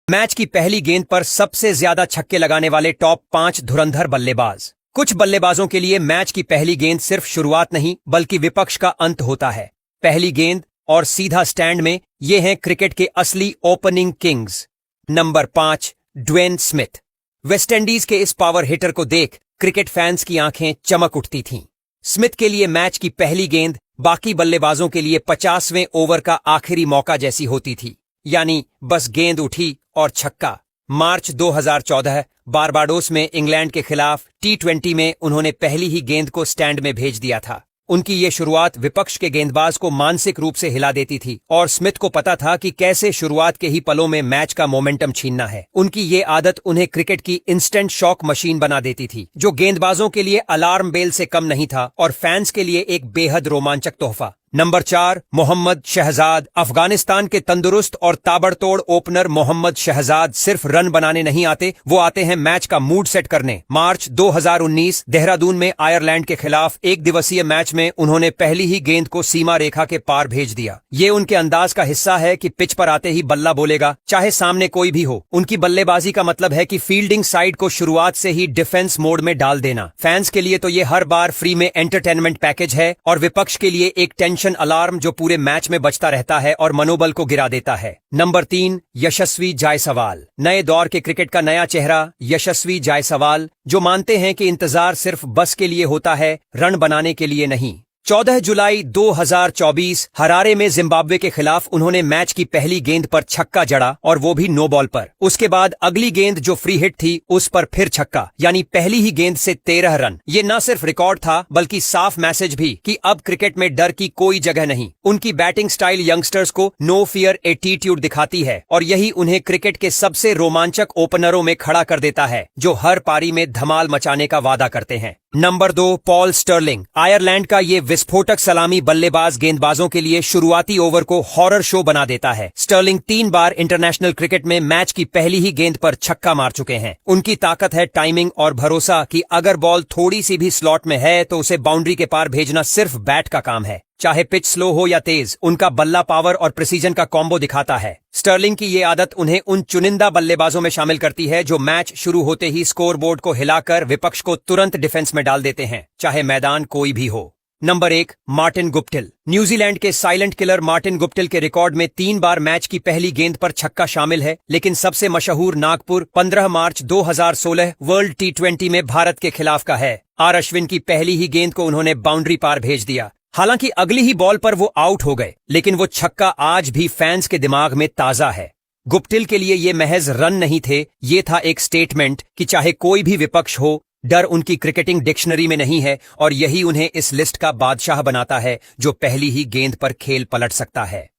Match की पहली गेंद पर सबसे ज्यादा छक्के लगाने वाले टॉप 5 धुरंधर बल्लेबाज। कुछ बल्लेबाजों के लिए मैच की पहली गेंद सिर्फ शुरुआत नहीं बल्कि विपक्ष का अंत होता है। पहली गेंद और सीधा स्टैंड में ये हैं क्रिकेट के असली opening kings. Number 5, Dwayne Smith. West Indies के इस पावर हिटर को देख क्रिकेट फैंस की आंखें चमक उठती थीं। स्मिथ के लिए मैच की पहली गेंद बाकी बल्लेबाजों के लिए 50वें ओवर का आखिरी मौका जैसी होती थी, यानी बस गेंद उठी और छक्का। मार्च 2014 बारबाडोस में इंग्लैंड के खिलाफ T20 में उन्होंने पहली ही गेंद को स्टैंड में भेज दिया था। उनकी ये शुरुआत विपक्ष के गेंदबाज को मानसिक रूप से हिला देती थी और स्मिथ को पता था कि कैसे शुरुआत के ही पलों में मैच का मोमेंटम छीनना है। उनकी ये आदत उन्हें क्रिकेट की इंस्टेंट शॉक मशीन बना देती थी, जो गेंदबाजों के लिए अलार्म बेल से कम नहीं था और फैंस के लिए एक बेहद रोमांचक तोहफा। नंबर 4, मोहम्मद शहजाद। अफगानिस्तान के तंदुरुस्त और ताबड़तोड़ ओपनर मोहम्मद शहजाद सिर्फ रन बनाने नहीं आते, वो आते हैं मैच का मूड सेट करने। मार्च 2019 देहरादून में आयरलैंड के खिलाफ एक दिवसीय मैच में उन्होंने पहली ही गेंद को सीमा रेखा के पार भेज दिया। ये उनके अंदाज का हिस्सा है कि पिच पर आते ही बल्ला बोलेगा, चाहे सामने कोई भी हो। उनकी बल्लेबाजी का मतलब है कि फील्डिंग साइड को शुरुआत से ही डिफेंस मोड में डाल देना। फैंस के लिए तो ये हर बार फ्री में एंटरटेनमेंट पैकेज है और विपक्ष के लिए एक टेंशन अलार्म जो पूरे मैच में बजता रहता है और मनोबल को गिरा देता है। नंबर 3, यशस्वी जायसवाल। नए दौर के क्रिकेट का नया चेहरा यशस्वी जायसवाल, जो मानते हैं कि इंतजार सिर्फ बस के लिए होता है, रन बनाने के लिए नहीं। 14 जुलाई 2024 हरारे में जिम्बाब्वे के खिलाफ उन्होंने मैच की पहली गेंद पर छक्का जड़ा और वो भी नो बॉल पर। उसके बाद अगली गेंद जो फ्री हिट थी उस पर फिर छक्का, यानी पहली ही गेंद से 13 रन। ये न सिर्फ रिकॉर्ड था बल्कि साफ मैसेज भी कि अब क्रिकेट में डर की कोई जगह नहीं। उनकी बैटिंग स्टाइल यंगस्टर्स को नो फियर एटीट्यूड दिखाती है और यही उन्हें क्रिकेट के सबसे रोमांचक ओपनरों में खड़ा कर देता है, जो हर पारी में धमाल मचाने का वादा करते हैं। Number 2, Paul Stirling. आयरलैंड का ये विस्फोटक सलामी बल्लेबाज गेंदबाजों के लिए शुरुआती ओवर को हॉरर शो बना देता है। स्टर्लिंग 3 बार इंटरनेशनल क्रिकेट में मैच की पहली ही गेंद पर छक्का मार चुके हैं। उनकी ताकत है टाइमिंग और भरोसा कि अगर बॉल थोड़ी सी भी स्लॉट में है तो उसे बाउंड्री के पार भेजना सिर्फ बैट का काम है। चाहे पिच स्लो हो या तेज, उनका बल्ला पावर और प्रिसीजन का कॉम्बो दिखाता है। स्टर्लिंग की ये आदत उन्हें उन चुनिंदा बल्लेबाजों में शामिल करती है जो मैच शुरू होते ही स्कोरबोर्ड को हिलाकर विपक्ष को तुरंत डिफेंस में डाल देते हैं, चाहे मैदान कोई भी हो। Number 1, Martin Guptill. न्यूजीलैंड के साइलेंट किलर मार्टिन गुप्टिल के रिकॉर्ड में 3 बार मैच की पहली गेंद पर छक्का शामिल है, लेकिन सबसे मशहूर नागपुर 15 मार्च 2016 वर्ल्ड T20 में भारत के खिलाफ का है। आर अश्विन की पहली ही गेंद को उन्होंने बाउंड्री पार भेज दिया। हालांकि अगली ही बॉल पर वो आउट हो गए, लेकिन वो छक्का आज भी फैंस के दिमाग में ताजा है। गुप्टिल के लिए ये महज रन नहीं थे, ये था एक स्टेटमेंट कि चाहे कोई भी विपक्ष हो, डर उनकी क्रिकेटिंग डिक्शनरी में नहीं है और यही उन्हें इस लिस्ट का बादशाह बनाता है जो पहली ही गेंद पर खेल पलट सकता है।